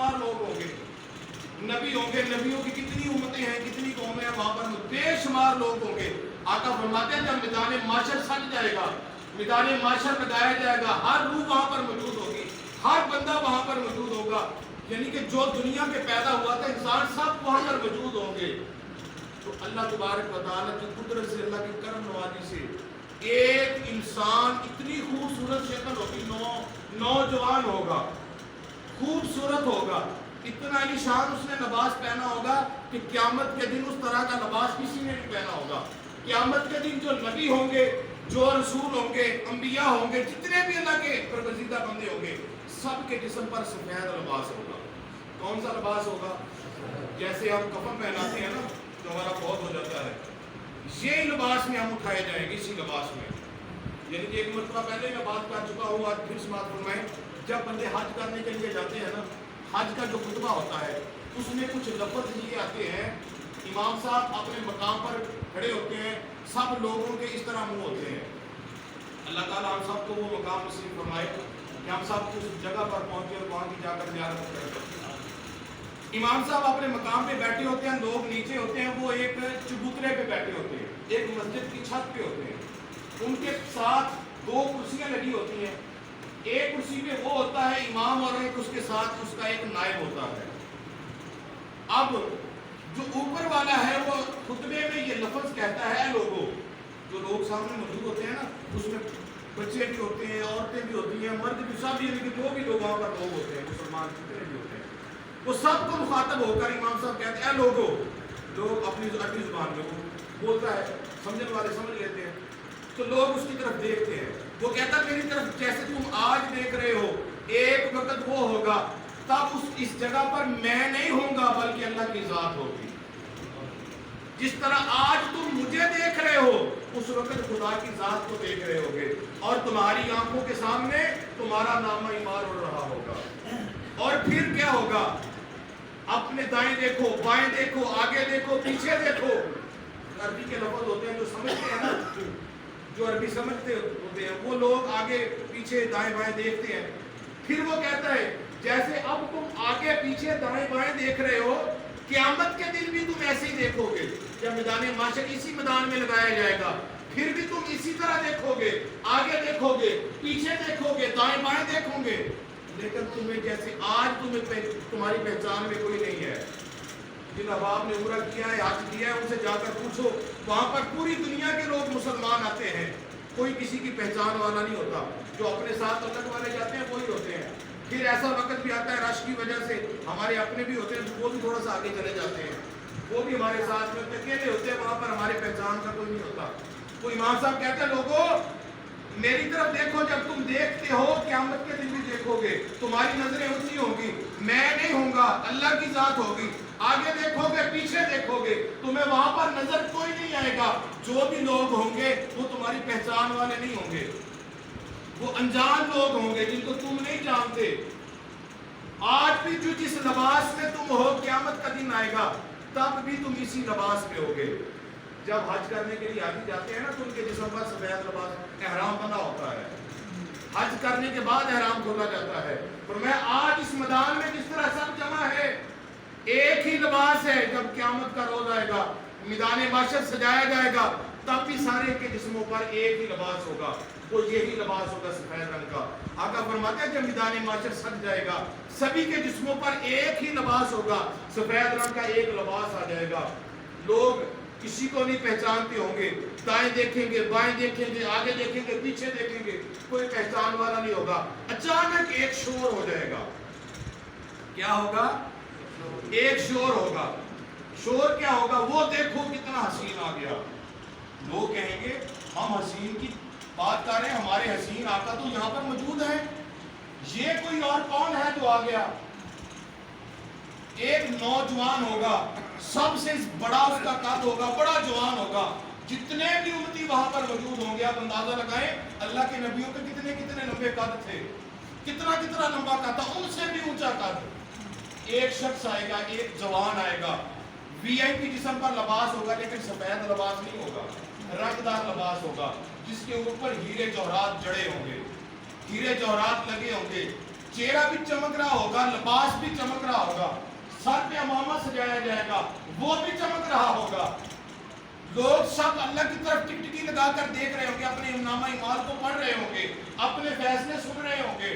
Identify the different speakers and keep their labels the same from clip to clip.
Speaker 1: शुमार लोग होंगे, नबी होंगे, नबियों की कितनी उम्मतें हैं, कितनी कौमें हैं, वहां पर बेशुमार लोग होंगे। आका फरमाते हैं जब मैदान माशर सज जाएगा, मैदान माशर लगाया जाएगा, हर रूह वहां पर मौजूद होगी, हर बंदा वहां पर मौजूद होगा, यानी कि जो दुनिया में पैदा हुआ था इंसान सब वहां पर मौजूद होंगे। तो अल्लाह तबारक व तआला की कुदरत से, अल्लाह की करम नवाजी से एक इंसान इतनी खूबसूरत शक्ल होगी, नौजवान होगा, खूबसूरत होगा, इतना निशान उसने लिबास पहना होगा कि क़यामत के दिन उस तरह का लिबास किसी ने नहीं पहना होगा। क़यामत के दिन जो नबी होंगे, जो रसूल होंगे, अंबिया होंगे, जितने भी अल्लाह के बरगज़ीदा बंदे होंगे, सब के जिस्म पर सफ़ेद लिबास होगा। कौन सा लिबास होगा? जैसे हम कफन पहनाते हैं ना तो हमारा बहुत हो जाता है, ये लिबास में हम उठाए जाएंगे, इसी लिबास में। यानी कि एक मरतबा पहले मैं बात कर चुका हूँ, आज फिर समाप्त फरमाएं। जब बंदे हज करने के लिए जाते हैं ना, हज का जो खुतबा होता है उसमें कुछ लफ्ज़ ये आते हैं, इमाम साहब अपने मकाम पर खड़े होते हैं, सब लोगों के इस तरह मुँह होते हैं। अल्लाह ताला हम सब को वो मकाम नसीब फरमाए कि हम सब उस जगह पर पहुँचे और वहाँ की जाकर ज़ियारत करें। इमाम साहब अपने मकाम पे बैठे होते हैं, लोग नीचे होते हैं, वो एक चबूतरे पे बैठे होते हैं, एक मस्जिद की छत पे होते हैं, उनके साथ दो कुर्सियां लगी होती हैं, एक कुर्सी पे वो होता है इमाम और एक उसके साथ उसका एक नायब होता है। अब जो ऊपर वाला है वो खुतबे में ये लफ्ज़ कहता है, लोगों, जो लोग सामने मौजूद होते हैं ना, उसमें बच्चे भी होते हैं, औरतें भी होती हैं, मर्द भी, सब, यानी कि जो भी लोग वहाँ पर लोग होते हैं, मुसलमान जितने भी होते हैं, वो सबको मुखातब होकर इमाम साहब कहते हैं, लोगों, लोग अपनी अरबी जुबान में वो बोलता है, समझने वाले समझ लेते हैं, तो लोग उसकी तरफ देखते हैं। वो कहता है मेरी तरफ जैसे तुम आज देख रहे हो, एक वक्त वो होगा तब इस जगह पर मैं नहीं होऊंगा बल्कि अल्लाह की जात होगी। जिस तरह आज तुम मुझे देख रहे हो, उस वक्त खुदा की जात को देख रहे होगे और तुम्हारी आंखों के सामने तुम्हारा नामा ईमान उड़ रहा होगा। और फिर क्या होगा? अपने दाएं देखो, बाएं देखो, आगे देखो, पीछे देखो। अरबी के लफ्ज़ होते हैं जो समझते हैं ना, जो अरबी समझते होते हैं, वो लोग आगे पीछे दाएं बाएं देखते हैं। फिर वो कहता है जैसे अब तुम आगे पीछे दाएं बाएं देख रहे हो, क़यामत के दिन भी तुम ऐसे ही देखोगे। जब मैदान माशर इसी मैदान में लगाया जाएगा, फिर भी तुम इसी तरह देखोगे, आगे देखोगे, पीछे देखोगे, दाएं बाएं देखोगे, लेकिन तुम्हें जैसे आज तुम्हारी पहचान में कोई नहीं है। जिन अहबाब ने उम्रा किया है, हज किया है, उनसे जाकर पूछो, वहाँ पर पूरी दुनिया के लोग मुसलमान आते हैं, कोई किसी की पहचान वाला नहीं होता। जो अपने साथ अलग वाले जाते हैं वही होते हैं। फिर ऐसा वक्त भी आता है रश की वजह से हमारे अपने भी होते हैं, वो भी थोड़ा सा आगे चले जाते हैं, वो भी हमारे साथ में अकेले होते हैं, वहाँ पर हमारे पहचान का कोई नहीं होता। तो इमाम साहब कहते हैं लोगों मेरी तरफ देखो, जब तुम देखते हो क़यामत के दिन भी देखोगे, तुम्हारी नजरें ऊंची होंगी, मैं नहीं होऊंगा, अल्लाह की जात होगी। आगे देखोगे, पीछे देखोगे, तुम्हें वहां पर नजर कोई नहीं आएगा। जो भी लोग होंगे वो तुम्हारी पहचान वाले नहीं होंगे, वो अनजान लोग होंगे जिनको तुम नहीं जानते। आज भी जो जिस लिबास में तुम हो, क़यामत का दिन आएगा तब भी तुम इसी लिबास में होगे। जब हज करने के लिए हाजी जाते हैं ना, तो उनके जिस्म पर सफेद लिबास, एहराम बना होता है। हज करने के बाद एहराम खोला जाता है। पर मैं आज इस मैदान में जिस तरह सब जमा है, एक ही लिबास है। जब क़यामत का रोज आएगा, मैदान माशर सजाया जाएगा, तब भी सारे के जिस्मों पर एक ही लिबास होगा, वो यही लिबास होगा सफेद रंग का। आका फरमाते हैं जब मैदान माशर सज जाएगा, सभी के जिस्मों पर एक ही लिबास होगा, सफेद रंग का एक लिबास आ जाएगा। लोग किसी को नहीं पहचानते होंगे, दाएं देखेंगे, बाएं देखेंगे, आगे देखेंगे, पीछे देखेंगे, कोई पहचान वाला नहीं होगा। अचानक एक शोर हो जाएगा। क्या होगा? एक शोर होगा। शोर क्या होगा? वो देखो कितना हसीन आ गया। लोग कहेंगे हम हसीन की बात कर रहे हैं, हमारे हसीन आका तो यहाँ पर मौजूद है, ये कोई और कौन है जो आ गया? एक नौजवान होगा, सबसे बड़ा उसका कद होगा, बड़ा जवान होगा। जितने भी उम्मती वहां पर मौजूद होंगे, आप अंदाजा लगाएं अल्लाह के नबियों के कितने कितने लंबे कद थे, कितना कितना लंबा कद था, उनसे भी ऊंचा कद। एक शख्स आएगा, एक जवान आएगा, वीआईपी जिस्म पर लिबास होगा, लेकिन सफेद लिबास नहीं होगा, रंगदार लिबास होगा, जिसके ऊपर हीरे जवाहरात जड़े होंगे, हीरे जवाहरात लगे होंगे, चेहरा भी चमक रहा होगा, लिबास भी चमक रहा होगा, सर पे अमामा सजाया जाएगा, वो भी चमक रहा होगा। लोग सब अल्लाह की तरफ टिकटिकी लगाकर देख रहे होंगे, अपने इमाम इमाल को पढ़ रहे होंगे, अपने फैसले सुन रहे होंगे।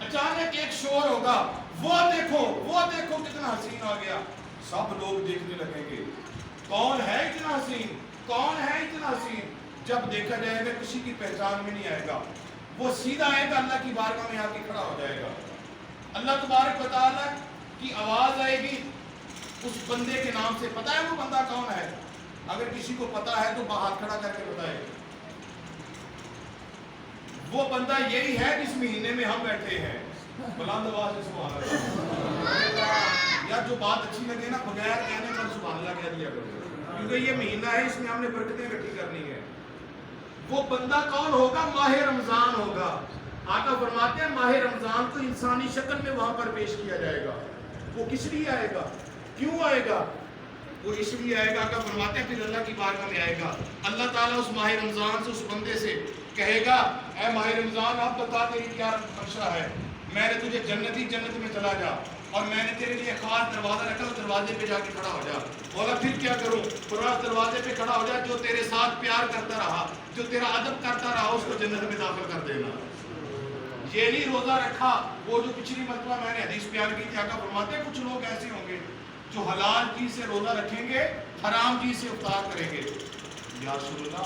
Speaker 1: अचानक एक शोर होगा, वो देखो कितना हसीन आ गया। सब लोग देखने लगेंगे, कौन है इतना हसीन, कौन है इतना हसीन। जब देखा जाएगा किसी की पहचान में नहीं आएगा, वो सीधा आएगा अल्लाह की बारगाह में आके खड़ा हो जाएगा। अल्लाह तबारक व तआला की आवाज आएगी उस बंदे के नाम से। पता है वो बंदा कौन है? अगर किसी को पता है तो हाथ खड़ा करके बताए। वो बंदा यही है जिस महीने में हम बैठे हैं। बुलंद आवाज से सुभान अल्लाह। यार जो बात अच्छी लगे ना, बगैर कहने पर सुभान अल्लाह कह दिया करो, क्योंकि ये महीना है, इसमें हमने बरकतें इकट्ठी करनी है। वो बंदा कौन होगा? माह रमजान होगा। आका फरमाते हैं माह रमजान को इंसानी शक्ल में वहां पर पेश किया जाएगा। वो किस लिए आएगा, क्यों आएगा? वो इसलिए आएगा, आका फरमाते हैं फिर अल्लाह की बारगाह में आएगा। अल्लाह ताला उस माह रमजान से उस बंदे से कहेगा, ऐ माह रमजान आप बता तेरी क्या मंशा है, मैंने तुझे जन्नत में चला जा, और मैंने तेरे लिए खास दरवाजा रखा, उस दरवाजे पे जाके खड़ा हो जा। बोला फिर क्या करूं? पूरा दरवाजे पे खड़ा हो जा, जो तेरे साथ प्यार करता रहा, जो तेरा अदब करता रहा, उसको जन्नत में दाखिल कर देना। ये नहीं रोजा रखा, वो जो पिछली मरतबा मैंने हदीस बयान की थी, आका फरमाते हैं कुछ लोग ऐसे होंगे जो हलाल चीज से रोजा रखेंगे, हराम चीज से इफ्तार करेंगे। या रसूलल्लाह,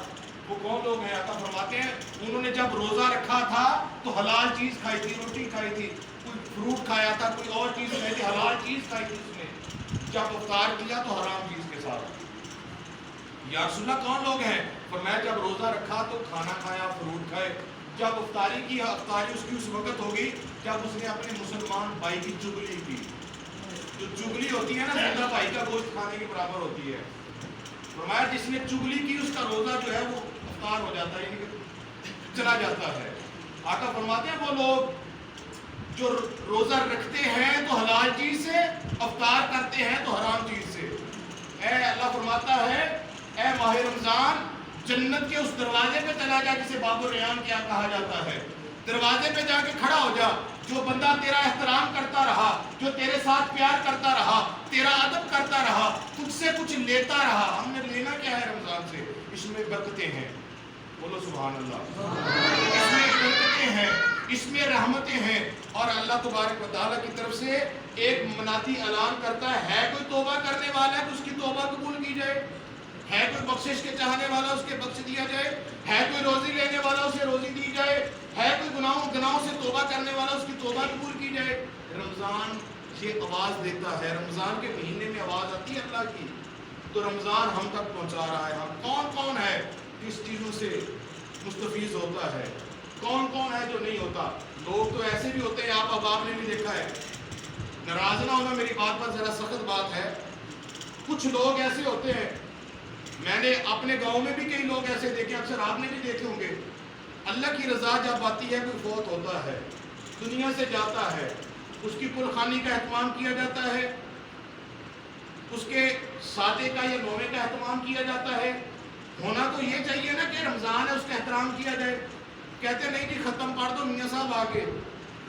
Speaker 1: वो कौन लोग हैं? आका फरमाते हैं उन्होंने जब रोजा रखा था तो हलाल चीज खाई थी, रोटी खाई थी, कोई फ्रूट खाया था, कोई और चीज खाई थी, हलाल चीज खाई थी उसने। जब इफ्तार किया तो हराम चीज के साथ। या रसूलल्लाह कौन लोग हैं? फरमाया जब रोजा रखा तो खाना खाया, फ्रूट खाए। जब इफ्तारी की, इफ्तारी उसकी उस वक्त होगी जब उसने अपने मुसलमान भाई की चुगली की। जो चुगली होती है ना, जिंदा भाई का गोश्त खाने के बराबर होती है। फरमाया जिसने चुगली की उसका रोजा जो है वो इफ्तार हो जाता है, यानी कि चला जाता है। आका फरमाते हैं वो लोग जो रोजा रखते हैं तो हलाल चीज से, इफ्तार करते हैं तो हराम चीज से। ऐ अल्लाह फरमाता है ऐ माह रमजान जन्नत के उस दरवाजे पे चला जा जिसे बाबुर रेयान क्या कहा जाता है। दरवाजे पे जाके खड़ा हो जा। जो बंदा तेरा एहतराम करता रहा, जो तेरे साथ प्यार करता रहा, तेरा अदब करता रहा, तुझसे कुछ लेता रहा। हमने लेना क्या है रमजान से? इसमें बरकतें हैं, बोलो सुभान अल्लाह। इसमें बरकतें हैं, इसमें रहमतें हैं, और अल्लाह तबारक व तआला की तरफ से एक मनाती ऐलान करता है कोई तौबा करने वाला है तो उसकी तौबा कबूल की जाए, है कोई बख्शिश के चाहने वाला उसके बख्श दिया जाए, है कोई रोजी लेने वाला उसे रोजी दी जाए, है कोई गुनाहों से तौबा करने वाला उसकी तौबा कबूल की जाए। रमज़ान ये आवाज़ देता है, रमज़ान के महीने में आवाज़ आती है अल्लाह की, तो रमज़ान हम तक पहुँचा रहा है। हम कौन कौन है किस चीज़ों से मुस्तफीज़ होता है, कौन कौन है जो नहीं होता। लोग तो ऐसे भी होते हैं, आप अहबाब ने भी देखा है, नाराज़ ना होना मेरी बात पर, ज़रा सख्त बात है। कुछ लोग ऐसे होते हैं, मैंने अपने गांव में भी कई लोग ऐसे देखे, अक्सर आपने भी देखे होंगे। अल्लाह की रज़ा जब आती है, कोई फौत होता है, दुनिया से जाता है, उसकी कुलखानी का एहतमाम किया जाता है, उसके सादे का या नौवे का एहतमाम किया जाता है। होना तो ये चाहिए ना कि रमज़ान है उसका एहतराम किया जाए। कहते नहीं कि ख़त्म कर दो मियाँ साहब आके,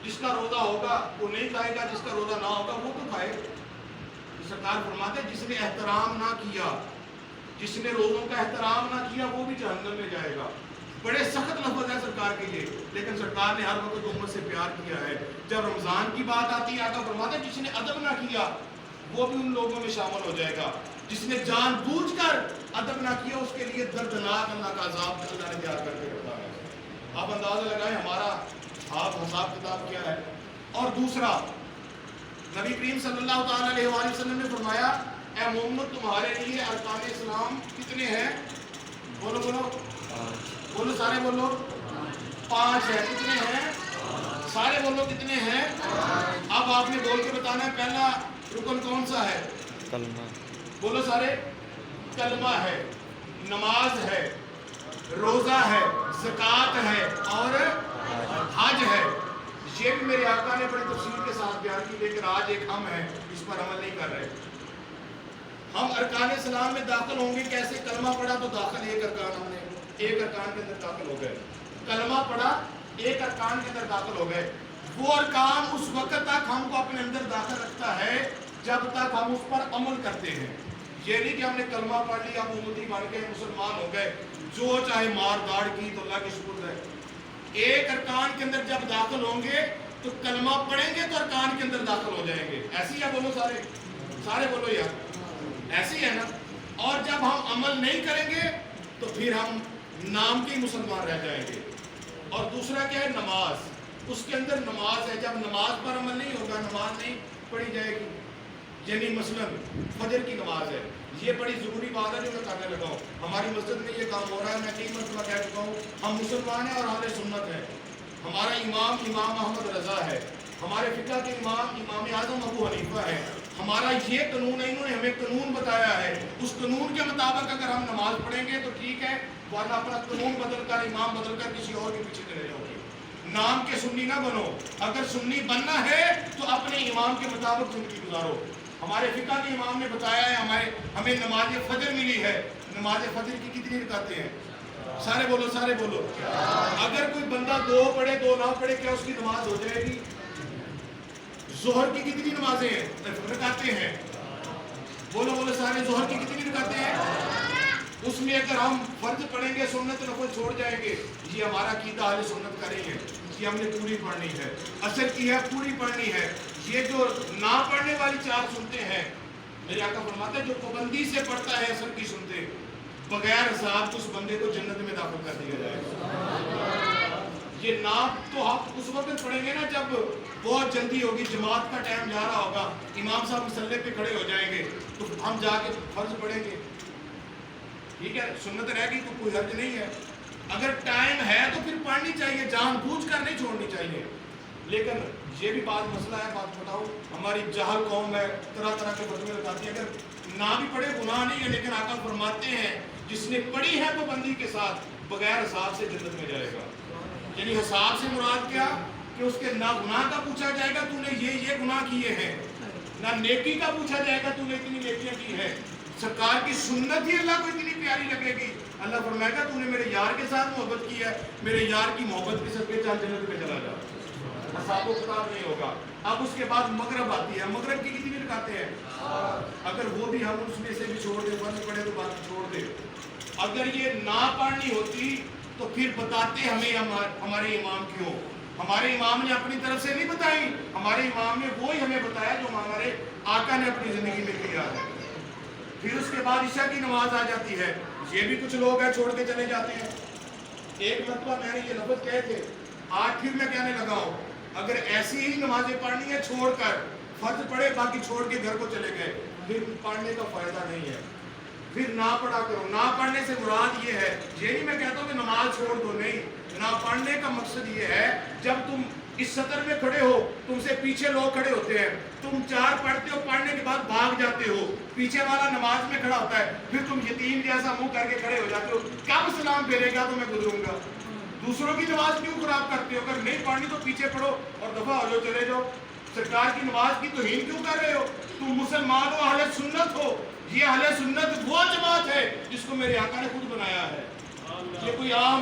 Speaker 1: जिसका रोज़ा होगा वो नहीं खाएगा, जिसका रोज़ा ना होगा वो तो खाए। सरकार फरमाते जिसने एहतराम ना किया, जिसने रोज़ों का एहतराम ना किया वो भी जहन्नम में जाएगा। बड़े सख्त लफ्ज़ है सरकार के लिए, लेकिन सरकार ने हर वक्त उम्मत से प्यार किया है। जब रमज़ान की बात आती है, आका फरमाते जिसने अदब ना किया वो भी उन लोगों में शामिल हो जाएगा। जिसने जानबूझकर अदब ना किया उसके लिए दर्दनाक अल्लाह का अज़ाब अल्लाह ने तैयार करके रखा है। आप अंदाज़ा लगाएं हमारा हिसाब किताब क्या है। और दूसरा, नबी करीम सल्लल्लाहु अलैहि वसल्लम ने फरमाया, ऐ मोहम्मद तुम्हारे लिए अरकान इस्लाम कितने हैं? बोलो बोलो बोलो, सारे बोलो। 5 है। कितने हैं? सारे बोलो कितने हैं? अब आपने बोल के बताना है पहला रुकन कौन सा है?
Speaker 2: कलमा।
Speaker 1: बोलो सारे। कलमा है, नमाज है, रोजा है, ज़कात है और हज है। ये भी मेरे आका ने बड़ी तफसील के साथ बयान की, लेकिन आज एक हम हैं इस पर अमल नहीं कर रहे। हम अरकान इस्लाम में दाखिल होंगे कैसे? कलमा पढ़ा तो दाखिल एक अरकान, हमने एक अरकान के अंदर दाखिल हो गए। कलमा पढ़ा, एक अरकान के अंदर दाखिल हो गए। وہ ارکان اس وقت تک ہم کو اپنے اندر داخل رکھتا ہے جب تک ہم اس پر عمل کرتے ہیں. یہ نہیں کہ ہم نے کلمہ پڑھ لیا ہم امتی بن گئے مسلمان ہو گئے جو چاہے مار داڑ کی تو اللہ کی شکر ہے. ایک ارکان کے اندر جب داخل ہوں گے تو کلمہ پڑھیں گے تو ارکان کے اندر داخل ہو جائیں گے. ایسی ہے بولو سارے بولو یار ایسی ہے نا. اور جب ہم عمل نہیں کریں گے تو پھر ہم نام کے مسلمان رہ جائیں گے. اور دوسرا کیا ہے نماز. اس کے اندر نماز ہے. جب نماز پر عمل نہیں ہوگا نماز نہیں پڑھی جائے گی. یعنی مثلا فجر کی نماز ہے یہ بڑی ضروری بات ہے جو میں کرنے لگا ہوں. ہماری مسجد میں یہ کام ہو رہا ہے. میں کئی مرتبہ کہہ چکا ہوں ہم مسلمان ہیں اور اہل سنت ہیں. ہمارا امام احمد رضا ہے. ہمارے فقہ کے امام اعظم ابو حنیفہ ہے. ہمارا یہ قانون ہے. انہوں نے ہمیں قانون بتایا ہے. اس قانون کے مطابق اگر ہم نماز پڑھیں گے تو ٹھیک ہے ورنہ اپنا قانون بدل کر امام بدل کر کسی اور کے پیچھے چلے جاؤ گے. نام کے سنی نہ بنو. اگر سنی بننا ہے تو اپنے امام کے مطابق زندگی گزارو. ہمارے فقہ کے امام نے بتایا ہے ہمیں نماز فجر ملی ہے. نماز فجر کی کتنی رکعتیں ہیں؟ سارے بولو. اگر کوئی بندہ 2 پڑھے 2 نہ پڑھے کیا اس کی نماز ہو جائے گی؟ ظہر کی کتنی نمازیں ہیں رکعتیں ہیں؟ بولو سارے. ظہر کی کتنی رکعتیں ہیں؟ اس میں اگر ہم فرض پڑھیں گے سنت نفل چھوڑ جائیں گے یہ ہمارا عقیدہ اہل سنت کا نہیں ہے. یہ ہم نے پوری پڑھنی ہے. اثر کی ہے پوری پڑھنی ہے. یہ جو نہ پڑھنے والی 4 سنتے ہیں میرے آقا فرماتے ہیں جو پابندی سے پڑھتا ہے اثر کی سنتے بغیر حساب اس بندے کو جنت میں داخل کر دیا جائے گا. یہ نام تو ہم اس وقت پڑھیں گے نا جب بہت جلدی ہوگی جماعت کا ٹائم جا رہا ہوگا امام صاحب مصلی پہ کھڑے ہو جائیں گے تو ہم جا کے فرض پڑھیں گے. ٹھیک ہے سنت رہ گئی تو کوئی حرج نہیں ہے. اگر ٹائم ہے تو پھر پڑھنی چاہیے جان بوجھ کر نہیں چھوڑنی چاہیے. لیکن یہ بھی بات مسئلہ ہے. بات بتاؤ ہماری جہل قوم ہے طرح کے فتوے لگاتی ہے. اگر نہ بھی پڑھے گناہ نہیں ہے لیکن آقا فرماتے ہیں جس نے پڑھی ہے پابندی کے ساتھ بغیر حساب سے جنت میں جائے گا. یعنی حساب سے مراد کیا کہ اس کے نہ گناہ کا پوچھا جائے گا تو نے یہ گناہ کیے ہیں نہ نیکی کا پوچھا جائے گا تو نے اتنی نیکیاں کی ہیں. سرکار کی سنت ہی اللہ کو اتنی پیاری لگے گی. اللہ فرمائے گا تو نے میرے یار کے ساتھ محبت کی ہے میرے یار کی محبت کے صدقے چل جنت میں چلا جا. حساب و کتاب نہیں ہوگا. اب اس کے بعد مغرب آتی ہے. مغرب کی کتنی رکعتیں ہیں؟ اگر وہ بھی ہم اس میں سے بھی چھوڑ دیں فرض پڑے تو باقی چھوڑ دیں. اگر یہ نہ پڑھنی ہوتی تو پھر بتاتے ہمیں ہمارے امام کیوں. ہمارے امام نے اپنی طرف سے نہیں بتائی. ہمارے امام نے وہی ہمیں بتایا جو ہمارے آقا نے اپنی زندگی میں کیا ہے. پھر اس کے بعد عشاء کی نماز آ جاتی ہے. یہ بھی کچھ لوگ ہیں چھوڑ کے چلے جاتے ہیں. ایک مرتبہ میں نے یہ لفظ کہے تھے آج پھر میں کہنے لگا ہوں اگر ایسی ہی نمازیں پڑھنی ہے چھوڑ کر فرض پڑھے باقی چھوڑ کے گھر کو چلے گئے پھر پڑھنے کا فائدہ نہیں ہے. پھر نہ پڑھا کرو. نہ پڑھنے سے مراد یہ ہے یہ نہیں میں کہتا ہوں کہ نماز چھوڑ دو. نہیں نہ پڑھنے کا مقصد یہ ہے جب تم اس سطر میں کھڑے ہو تم سے پیچھے لوگ کھڑے ہوتے ہیں تم 4 پڑھتے ہو پڑھنے کے بعد بھاگ جاتے ہو پیچھے والا نماز میں کھڑا ہوتا ہے پھر تم یتیم جیسا منہ کر کے کھڑے ہو جاتے ہو کب سلام پھیرے گا تو میں گزروں گا. دوسروں کی نماز کیوں خراب کرتے ہو؟ اگر نہیں پڑھنی تو پیچھے پڑھو اور دفعہ ہو جاؤ چلے جاؤ. سرکار کی نماز کی توہین کیوں کر رہے ہو؟ تم مسلمان ہو اہل سنت ہو. یہ اہل سنت وہ جماعت ہے جس کو میرے آقا نے خود بنایا ہے. یہ کوئی عام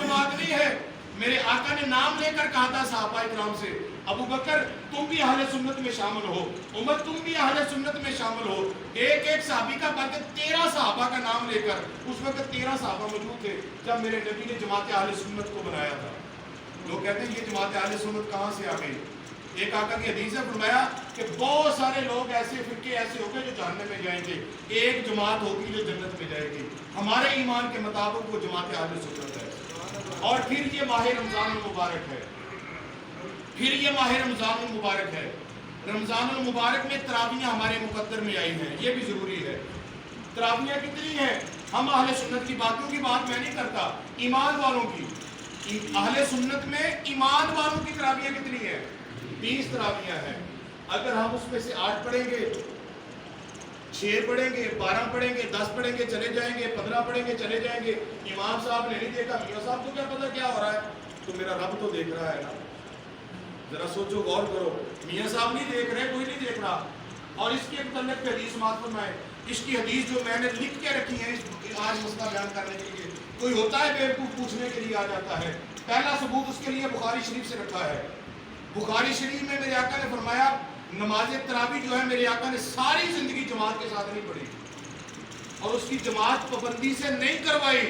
Speaker 1: جماعت نہیں ہے. میرے آقا نے نام لے کر کہا تھا صحابہ کرام سے ابو بکر تم بھی اہل سنت میں شامل ہو. عمر تم بھی اہل سنت میں شامل ہو. ایک صحابی کا بلکہ 13 صحابہ کا نام لے کر اس وقت 13 صحابہ موجود تھے جب میرے نبی نے جماعت اہل سنت کو بنایا تھا. لوگ کہتے ہیں یہ جماعت اہل سنت کہاں سے آ گئی؟ ایک آقا کی حدیث ہے فرمایا کہ بہت سارے لوگ ایسے فرقے ایسے ہو گئے جو جہنم میں جائیں گے ایک جماعت ہوگی جو جنت میں جائے گی. ہمارے ایمان کے مطابق وہ جماعت اہل سنت ہے. اور پھر یہ ماہ رمضان المبارک ہے. رمضان المبارک میں تراویحیں ہمارے مقدر میں آئی ہیں. یہ بھی ضروری ہے. تراویحیں کتنی ہیں؟ ہم اہل سنت کی باقیوں کی بات میں نہیں کرتا ایمان والوں کی. اہل سنت میں ایمان والوں کی تراویحیں کتنی ہیں؟ 20 تراویحیں ہیں. اگر ہم اس میں سے 8 پڑھیں گے 6 پڑھیں گے 12 پڑھیں گے 10 پڑھیں گے چلے جائیں گے 15 پڑھیں گے چلے جائیں گے. امام صاحب نے نہیں دیکھا میاں صاحب کو کیا پتہ کیا ہو رہا ہے؟ تو میرا رب تو دیکھ رہا ہے نا. ذرا سوچو غور کرو. میاں صاحب نہیں دیکھ رہے کوئی نہیں دیکھ رہا. اور اس کے متعلق حدیث سماعت فرمائے. اس کی حدیث جو میں نے لکھ کے رکھی ہے آج مسئلہ بیان کرنے کے لیے. کوئی ہوتا ہے بیوقوف پوچھنے کے لیے آ جاتا ہے. پہلا ثبوت اس کے لیے بخاری شریف سے رکھا ہے. बुखारी शरीफ में मेरे आका ने फरमाया नमाज तरावी जो है मेरे आका ने सारी जिंदगी जमात के साथ नहीं पढ़ी और उसकी जमात पाबंदी से नहीं करवाई।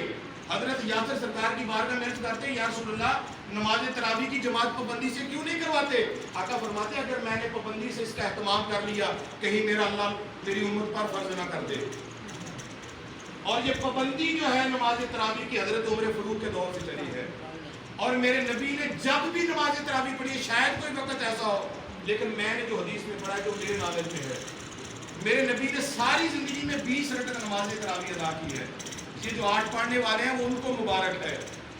Speaker 1: हजरत यासर सरकार की बारगाह में अर्ज करते हैं या रसूलल्लाह नमाज तरावी की जमात पाबंदी से क्यों नहीं करवाते? आका फरमाते अगर मैंने पाबंदी से इसका एहतमाम कर लिया कहीं मेरा अल्लाह मेरी उम्मत पर फर्ज ना कर दे। और ये पाबंदी जो है नमाज तरावी की हजरत उमर फारूक के दौर से चली है और मेरे नबी ने जब भी नमाज तरावी पढ़ी है, शायद कोई वक्त ऐसा हो, लेकिन मैंने जो हदीस में पढ़ा जो मेरे नाज़िल में है, मेरे नबी ने सारी ज़िंदगी में 20 रकअत नमाज तरावी अदा की है। ये जो 8 पढ़ने वाले हैं वो उनको मुबारक है,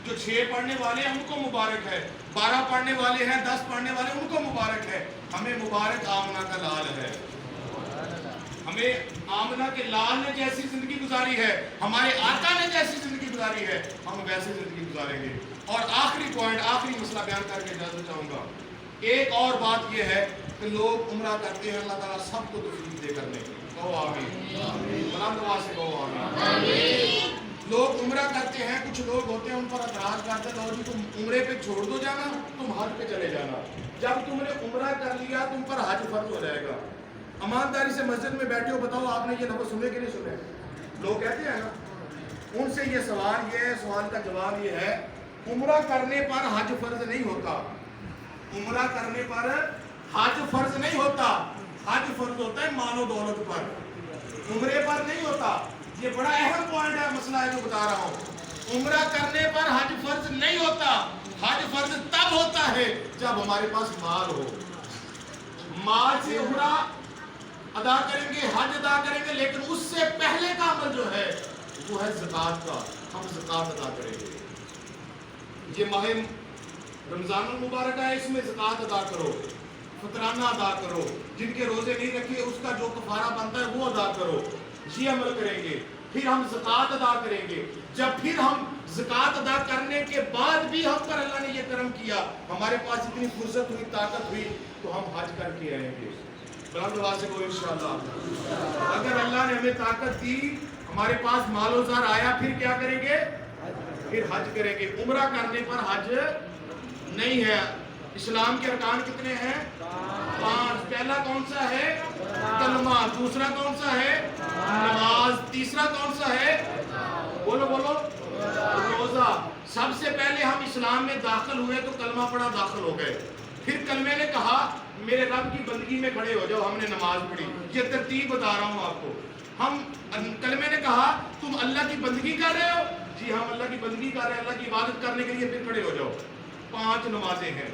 Speaker 1: जो 6 पढ़ने वाले हैं उनको मुबारक है, 12 पढ़ने वाले हैं, 10 पढ़ने वाले उनको मुबारक है। हमें मुबारक आमना का लाल है, हमें आमना के लाल ने जैसी ज़िंदगी गुजारी है, हमारे आका ने जैसी ज़िंदगी गुजारी है, हम वैसी ज़िंदगी गुजारेंगे। और आखिरी पॉइंट, आखिरी मसला बयान करके इजाज़त चाहूँगा। एक और बात यह है कि लोग उम्रा करते हैं, अल्लाह ताला सबको तौफीक दे करने की। कहो आमीन, बुलंद आवाज़ से कहो आमीन। लोग उम्रा करते हैं, कुछ लोग होते हैं उन पर एतराज़ करते हैं, जी तुम उम्रे पे छोड़ दो जाना, तुम हज पे चले जाना। जब तुमने उम्रा कर लिया तुम पर हज फर्ज हो जाएगा। ईमानदारी से मस्जिद में बैठे हो, बताओ आपने ये लफ्ज़ सुने कि नहीं सुने? लोग कहते हैं ना, उनसे ये सवाल ये है, सवाल का जवाब ये है, उम्रा करने पर हज फर्ज नहीं होता। उम्रा करने पर हज फर्ज नहीं होता, हज फर्ज होता है मालो दौलत पर, उम्रे पर नहीं होता। ये बड़ा अहम पॉइंट है, मसला है जो बता रहा हूँ। उम्रा करने पर हज फर्ज नहीं होता, हज फर्ज तब होता है जब हमारे पास माल हो। माल से उम्रा अदा करेंगे, हज अदा करेंगे, लेकिन उससे पहले का अमल जो है वो है ज़कात का, हम ज़कात अदा करेंगे। ये माह रमज़ान मुबारक है, इसमें ज़कात अदा करो, फतराना अदा करो, जिनके रोजे नहीं रखे उसका जो कफारा बनता है वो अदा करो। ये अमल करेंगे, फिर हम ज़कात अदा करेंगे। जब फिर हम ज़कात अदा करने के बाद भी हम पर अल्लाह ने ये करम किया, हमारे पास इतनी फुर्सत हुई, ताकत हुई, तो हम हज करके आएंगे। बुलंद आवाज़ से बोलो इंशाअल्लाह। अगर अल्लाह ने हमें ताकत दी, हमारे पास मालो ज़र आया, फिर क्या करेंगे? फिर हज करेंगे। उम्रा करने पर हज नहीं है। इस्लाम के अरकान कितने हैं? 5। पहला कौन सा है? कलमा। दूसरा कौन सा है? नमाज। तीसरा कौन सा है? बोलो बोलो, रोजा। सबसे पहले हम इस्लाम में दाखिल हुए तो कलमा पढ़ा, दाखिल हो गए। फिर कलमे ने कहा मेरे रब की बंदगी में खड़े हो जाओ, हमने नमाज पढ़ी। ये तरतीब बता रहा हूँ आपको। हम कलमे ने कहा तुम अल्लाह की बंदगी कर रहे हो? जी हम अल्लाह की बंदगी कर रहे हैं, अल्लाह की इबादत करने के लिए। फिर खड़े हो जाओ। 5 नमाजें हैं।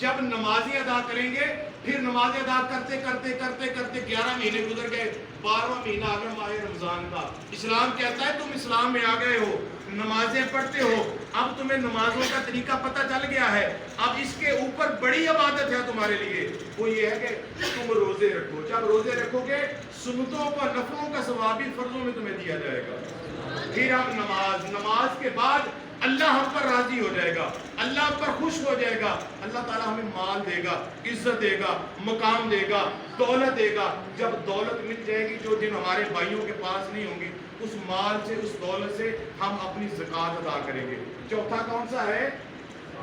Speaker 1: जब नमाजें अदा करेंगे, फिर नमाजें अदा करते करते करते करते 11 महीने गुजर गए, 12वां महीना आ गया माह रमजान का। इस्लाम कहता है तुम इस्लाम में आ गए हो, नमाजें पढ़ते हो, अब तुम्हें नमाजों का तरीका पता चल गया है। अब इसके ऊपर बड़ी इबादत है तुम्हारे लिए, वो ये है कि तुम रोजे रखो। जब रोजे रखोगे सुन्नतों को, नफलों का सवाब भी फर्जों में तुम्हें दिया जाएगा। फिर आप नमाज के बाद अल्लाह हम पर राजी हो जाएगा, अल्लाह हम पर खुश हो जाएगा। अल्लाह ताला हमें माल देगा, इज्जत देगा, मुकाम देगा, दौलत देगा। जब दौलत मिल जाएगी जो जिन हमारे भाइयों के पास नहीं होंगी, उस माल से, उस दौलत से हम अपनी ज़कात अदा करेंगे। चौथा कौन सा है?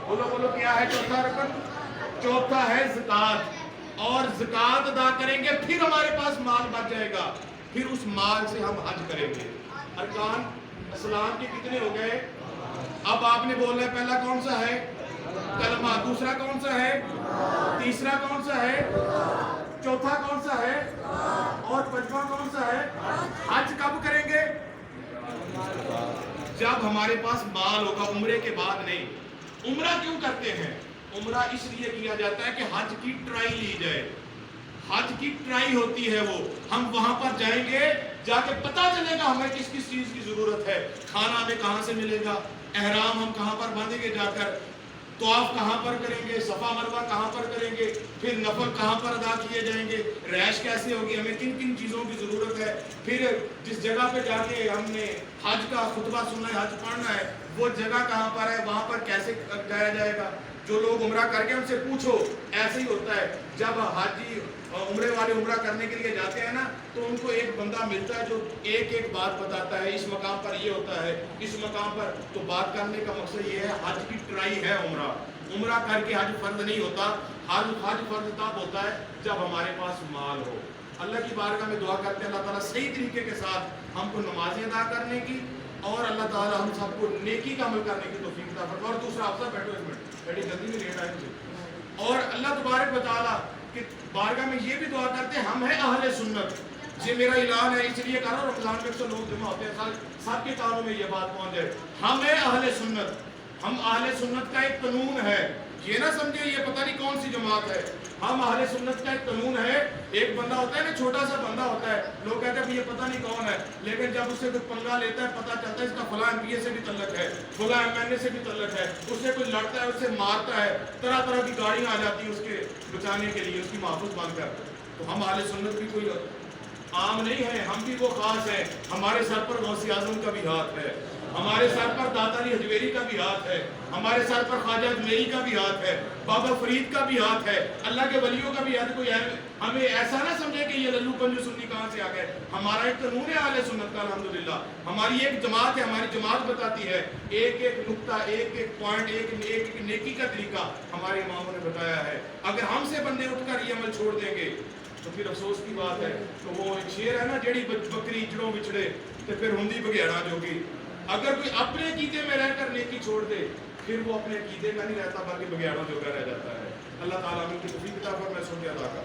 Speaker 1: बोलो बोलो, क्या है चौथा रकम? चौथा है ज़कात। और ज़कात अदा करेंगे, फिर हमारे पास माल बच जाएगा, फिर उस माल से हम हज करेंगे। अरकान इस्लाम के कितने हो गए? अब आपने बोलना है पहला कौन सा है? कलमा। दूसरा कौन सा है? तीसरा कौन सा है? चौथा कौन सा है? और 5वां कौन सा है? हज कब करेंगे? जब हमारे पास माल होगा, उम्रे के बाद नहीं। उम्रा क्यों करते हैं? उम्रा इसलिए किया जाता है कि हज की ट्राई ली जाए। हज की ट्राई होती है वो, हम वहां पर जाएंगे, जाके पता चलेगा हमें किस किस चीज की जरूरत है, खाना हमें कहाँ से मिलेगा, एहराम हम कहाँ पर बांधेंगे, जाकर तवाफ कहाँ पर करेंगे, सफा मरवा कहाँ पर करेंगे, फिर नफल कहाँ पर अदा किए जाएंगे, रैश कैसे होगी, हमें किन किन चीज़ों की ज़रूरत है। फिर जिस जगह पे जाके हमने हज का खुतबा सुनना है, हज पढ़ना है, वो जगह कहाँ पर है, वहाँ पर कैसे जाया जाएगा। जो लोग उम्रा करके उनसे पूछो, ऐसे ही होता है। जब हाजी उम्रे वाले उम्रा करने के लिए जाते हैं ना, तो उनको एक बंदा मिलता है जो एक एक बात बताता है, इस मकाम पर ये होता है, इस मकाम पर। तो बात करने का मकसद ये है, हज की ट्राई है उम्रा। उम्रा करके हज फर्ज नहीं होता, हज फर्ज तब होता है जब हमारे पास माल हो। अल्लाह की बारगाह में दुआ करते हैं अल्लाह ताला सही तरीके के साथ हमको नमाजें अदा करने की और अल्लाह ताला हम सबको नेकी का अमल करने की तौफीक अता फरमाए। और दूसरा अफसर बैठो एक मिनट, बड़ी जल्दी में लेट आए मुझे। और अल्लाह तबारक व तआला की बारगाह में ये भी दुआ करते हैं, हम हैं अहले सुन्नत। ये मेरा ऐलान है, इसलिए कर रहा हूँ, रमजान में अक्सर लोग जमा होते हैं, सबके कानों में ये बात पहुंच जाए, हम हैं अहले सुन्नत। हम अहले सुन्नत का एक कानून है, ये ना समझे ये पता नहीं कौन सी जमात है। हम अहले सुन्नत का एक कानून है। एक बंदा होता है ना, छोटा सा बंदा होता है, लोग कहते हैं ये पता नहीं कौन है, लेकिन जब उससे कोई पंगा लेता है पता चलता है इसका फला एमपीए से भी तल्लक है, फला एमएनए से भी तल्लक है, उससे कोई लड़ता है, उससे मारता है, तरह तरह की गाड़ियाँ आ जाती है उसके बचाने के लिए, उसकी महफूज बनकर। तो हम अहले सुन्नत भी कोई आम नहीं है, हम भी वो खास है। हमारे सर पर गौसे आजम का भी हाथ है, हमारे सर पर दाता अली हजवेरी का भी हाथ है, हमारे सर पर ख्वाजा अजमेरी का भी हाथ है, बाबा फरीद का भी हाथ है, अल्लाह के वलियों का भी हाथ। कोई हमें ऐसा ना समझे कि ये लल्लू पंजू सुन्नी कहाँ से आ गए। हमारा एक कानून है अहले सुन्नत का, अल्हम्दुलिल्लाह। हमारी एक जमात है, हमारी जमात बताती है, एक एक नुक्ता, एक एक पॉइंट, एक एक नेकी का तरीका हमारे इमामों ने बताया है। अगर हमसे बंदे उठकर ये अमल छोड़ देंगे तो फिर अफसोस की बात है। तो वो एक शेर है ना, जेड़ी बकरी जड़ों बिछड़े तो फिर हुंदी बघेड़ा जोगी। अगर कोई अपने कीदे में रहकर नेकी छोड़ दे फिर वो अपने कीदे में नहीं रहता बल्कि बघेड़ों जोगा रह जाता है। अल्लाह ताला की तौफीक अता फरमाए, सुन के अदा कर।